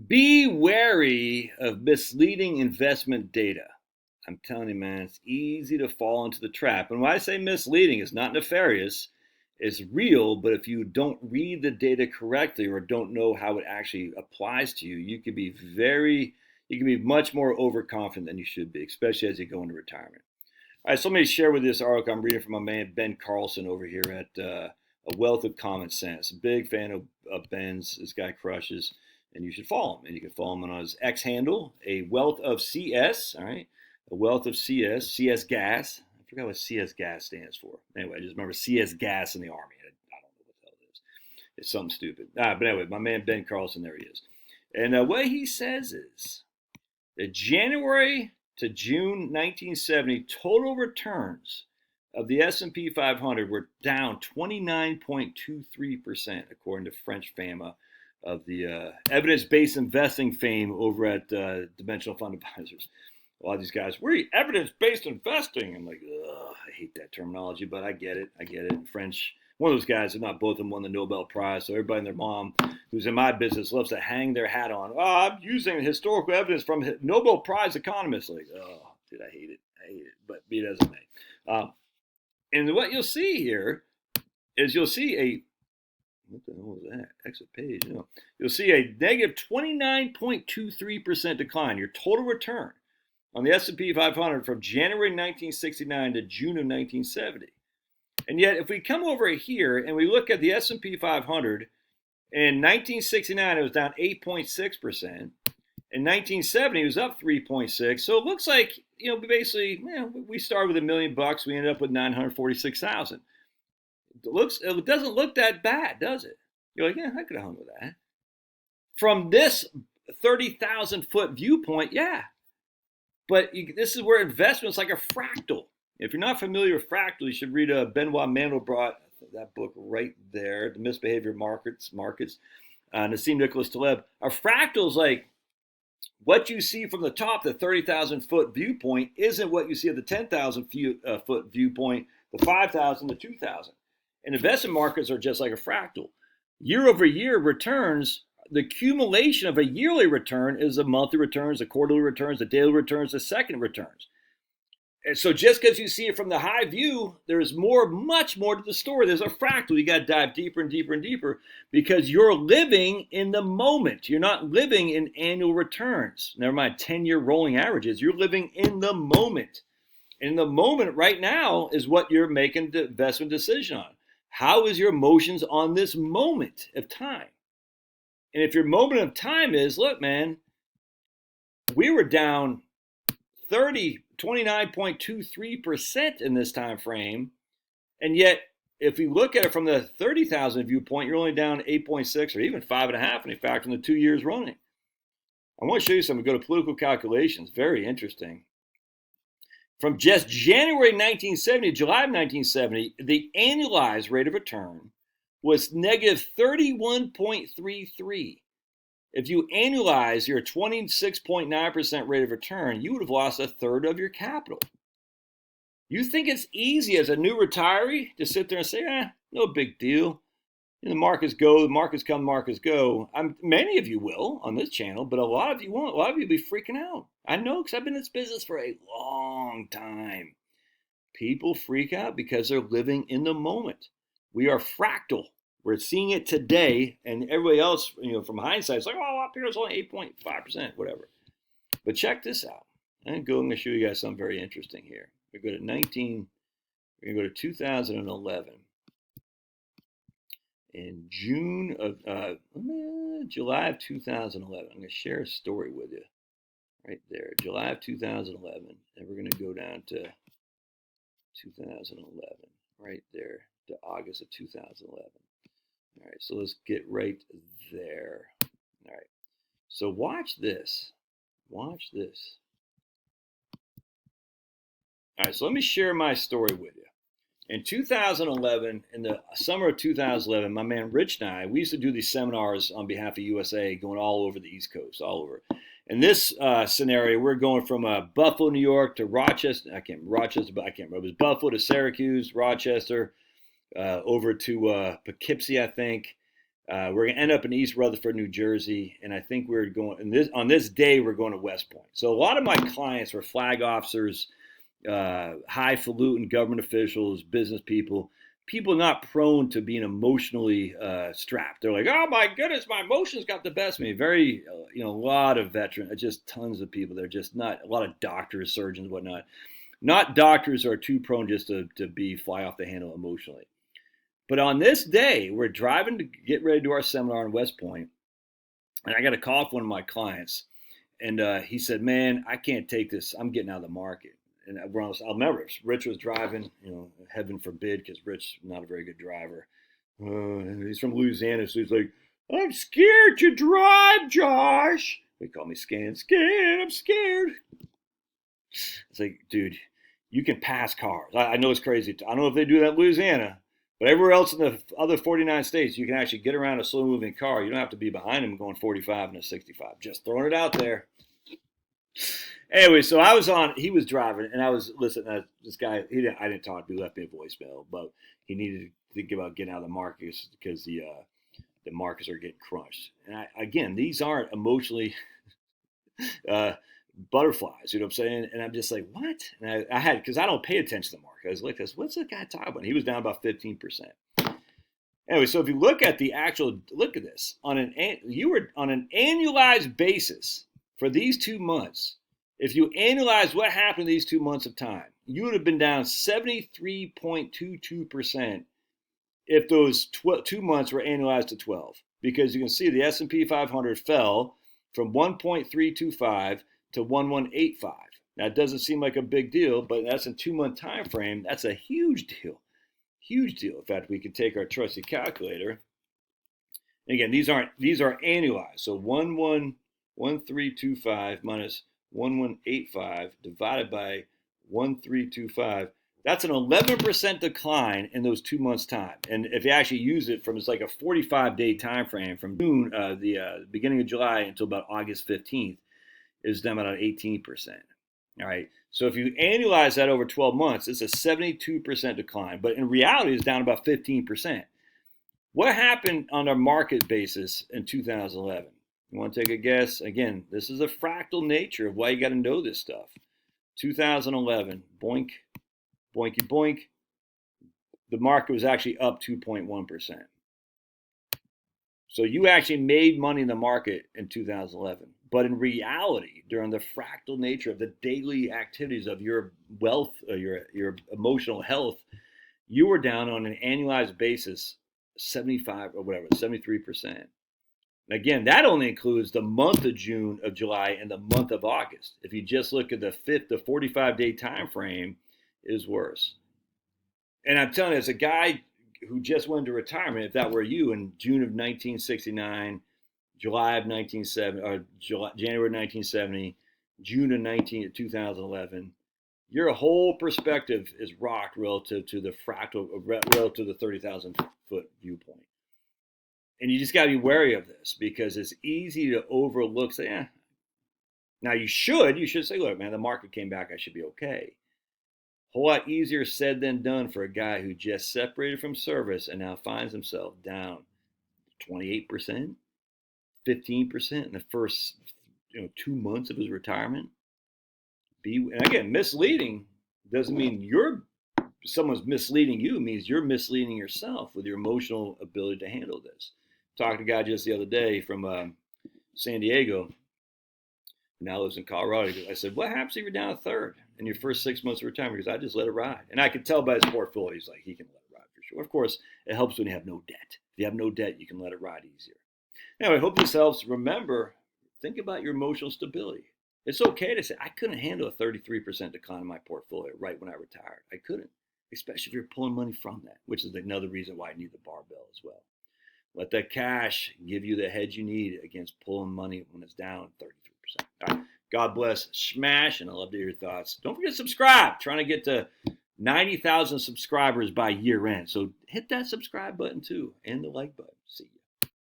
Be wary of misleading investment data. I'm telling you, man, it's easy to fall into the trap. And when I say misleading, it's not nefarious, it's real. But if you don't read the data correctly or don't know how it actually applies to you, you can be much more overconfident than you should be, especially as you go into retirement. All right, so let me share with you this article I'm reading from my man Ben Carlson over here at A Wealth of Common Sense. Big fan of Ben's. This guy crushes, and you should follow him. And you can follow him on his X handle, A Wealth of CS. All right, A Wealth of CS Gas. I forgot what CS Gas stands for. Anyway, I just remember CS Gas in the Army. I don't know what the hell it is. It's something stupid. But anyway, my man Ben Carlson, there he is. And what he says is that January to June 1970 total returns of the S&P 500 were down 29.23%, according to French Fama of the evidence-based investing fame over at Dimensional Fund Advisors. A lot of these guys, we're evidence-based investing. I'm like, ugh, I hate that terminology, but I get it. French, one of those guys, if not both of them, won the Nobel Prize. So everybody and their mom who's in my business loves to hang their hat on. Oh, I'm using historical evidence from Nobel Prize economists. Like, oh, dude, I hate it. But be it as it may. And what you'll see here is what the hell was that? Exit page. You'll see a negative 29.23% decline, your total return on the S&P 500 from January 1969 to June of 1970. And yet, if we come over here and we look at the S&P 500, in 1969 it was down 8.6%. In 1970 it was up 3.6. So it looks like we started with $1 million, we ended up with 946,000. It doesn't look that bad, does it? You're like, yeah, I could have hung with that. From this 30,000 foot viewpoint, yeah. But this is where investment's like a fractal. If you're not familiar with fractal, you should read Benoit Mandelbrot, that book right there, The Misbehavior of Markets, Nassim Nicholas Taleb. A fractal is like what you see from the top, the 30,000 foot viewpoint, isn't what you see at the 10,000 foot viewpoint, the 5,000, the 2,000. And investment markets are just like a fractal. Year over year returns, the accumulation of a yearly return is the monthly returns, the quarterly returns, the daily returns, the second returns. And so just because you see it from the high view, there's much more to the story. There's a fractal. You got to dive deeper and deeper and deeper because you're living in the moment. You're not living in annual returns. Never mind 10-year rolling averages. You're living in the moment. And the moment right now is what you're making the investment decision on. How is your emotions on this moment of time? And if your moment of time is, look, man, we were down 29.23% in this time frame, and yet if you look at it from the 30,000 viewpoint, you're only down 8.6 or even 5.5 when you factor in the 2 years running. I want to show you something. Go to political calculations. Very interesting. From just January 1970 to July of 1970, the annualized rate of return was negative 31.33. If you annualize your 26.9% rate of return, you would have lost a third of your capital. You think it's easy as a new retiree to sit there and say, no big deal. The markets go, the markets come, markets go. Many of you will on this channel, but a lot of you won't. A lot of you will be freaking out. I know because I've been in this business for a long time. People freak out because they're living in the moment. We are fractal. We're seeing it today, and everybody else, from hindsight, is like, oh, up here it's only 8.5%, whatever. But check this out. I'm going to show you guys something very interesting here. We're going to go to 2011. In July of 2011, I'm going to share a story with you right there. July of 2011, and we're going to go down to 2011 right there to August of 2011. All right, so let's get right there. All right, so watch this. Watch this. All right, so let me share my story with you. In 2011, in the summer of 2011, my man Rich and I, we used to do these seminars on behalf of USA going all over the East Coast, all over. In this scenario, we're going from Buffalo, New York to Rochester. I can't remember. It was Buffalo to Syracuse, Rochester, over to Poughkeepsie, I think, We're going to end up in East Rutherford, New Jersey, and I think we're going. And on this day, we're going to West Point. So a lot of my clients were flag officers, highfalutin government officials, business people, people not prone to being emotionally strapped. They're like, oh my goodness, my emotions got the best of me. Very, a lot of veterans, just tons of people. They're just not, a lot of doctors, surgeons, whatnot. Not doctors are too prone just to be fly off the handle emotionally. But on this day, we're driving to get ready to do our seminar in West Point, and I got a call from one of my clients, and he said, man, I can't take this. I'm getting out of the market. And I'll remember, Rich was driving, heaven forbid, because Rich is not a very good driver. He's from Louisiana, so he's like, I'm scared to drive, Josh. They call me scared, I'm scared. It's like, dude, you can pass cars. I know it's crazy. I don't know if they do that in Louisiana, but everywhere else in the other 49 states, you can actually get around a slow-moving car. You don't have to be behind them going 45 and a 65. Just throwing it out there. Anyway, so he was driving, and I was listening to this guy. I didn't talk to him. He left me a voicemail, but he needed to think about getting out of the markets because the markets are getting crunched. And again, these aren't emotionally butterflies, you know what I'm saying? And I'm just like, what? And I had, because I don't pay attention to the market. I was like, what's the guy talking about? And he was down about 15%. Anyway, so if you look at look at this, you were on an annualized basis for these 2 months. If you annualize what happened in these 2 months of time, you would have been down 73.22% if those 2 months were annualized to 12. Because you can see the S&P 500 fell from 1.325 to 1185. Now, it doesn't seem like a big deal, but that's a 2-month time frame. That's a huge deal. Huge deal. In fact, we can take our trusty calculator. And again, these are annualized. So 111325 minus 1185 divided by 1325. That's an 11% decline in those 2 months' time. And if you actually use it it's like a 45-day time frame from June, the beginning of July until about August 15th, is down about 18%. All right. So if you annualize that over 12 months, it's a 72% decline. But in reality, it's down about 15%. What happened on a market basis in 2011? You want to take a guess? Again, this is a fractal nature of why you got to know this stuff. 2011, boink, boinky boink. The market was actually up 2.1%. So you actually made money in the market in 2011. But in reality, during the fractal nature of the daily activities of your wealth, your emotional health, you were down on an annualized basis 73%. Again, that only includes the month of June, of July, and the month of August. If you just look at the 45-day time frame, is worse. And I'm telling you, as a guy who just went into retirement, if that were you in June of 1969, July of 1970, or January 1970, June of 2011, your whole perspective is rocked relative to the fractal, relative to the 30,000 foot viewpoint. And you just got to be wary of this because it's easy to overlook. Say, yeah. Now you should say, look, man, the market came back. I should be okay. A whole lot easier said than done for a guy who just separated from service and now finds himself down 28%, 15% in the first 2 months of his retirement. And again, misleading doesn't mean someone's misleading you. It means you're misleading yourself with your emotional ability to handle this. Talked to a guy just the other day from San Diego, now lives in Colorado. I said, what happens if you're down a third in your first 6 months of retirement? Because I just let it ride. And I could tell by his portfolio, he's like, he can let it ride for sure. Of course, it helps when you have no debt. If you have no debt, you can let it ride easier. Anyway, I hope this helps. Remember, think about your emotional stability. It's okay to say, I couldn't handle a 33% decline in my portfolio right when I retired. I couldn't, especially if you're pulling money from that, which is another reason why you need the barbell as well. Let that cash give you the hedge you need against pulling money when it's down 33%. All right. God bless. Smash, and I love to hear your thoughts. Don't forget to subscribe. Trying to get to 90,000 subscribers by year end. So hit that subscribe button too, and the like button.